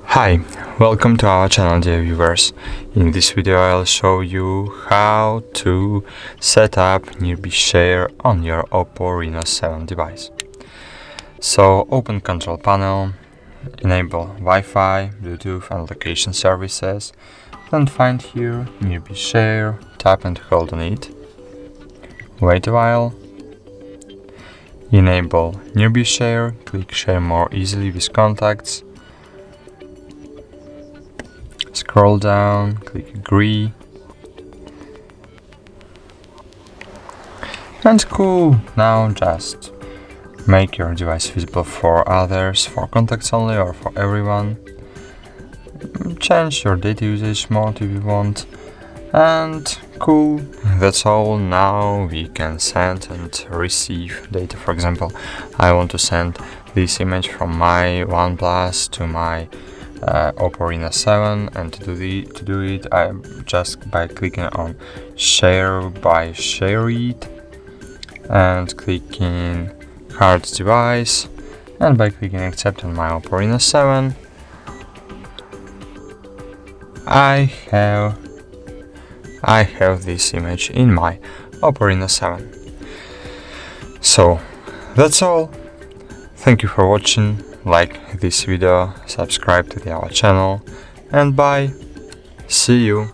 Hi, welcome to our channel, dear viewers. In this video I'll show you how to set up Nerby Share on your OPPO Reno 7 device. So open control panel, enable Wi-Fi, Bluetooth and location services, then find here Nerby Share, tap and hold on it. Wait a while. Enable Nerby Share, click Share more easily with contacts. Scroll down, click Agree. And cool, now just make your device visible for others, for contacts only or for everyone. Change your data usage mode if you want. And cool, that's all. Now we can send and receive data. For example, I want to send this image from my OnePlus to my OPPO Reno 7, and to do it I just by clicking on Share by Share It and clicking Hard Device, and by clicking Accept on my OPPO Reno 7 I have this image in my OPPO Reno 7. So that's all. Thank you for watching. Like this video, subscribe to our channel, and bye. See you.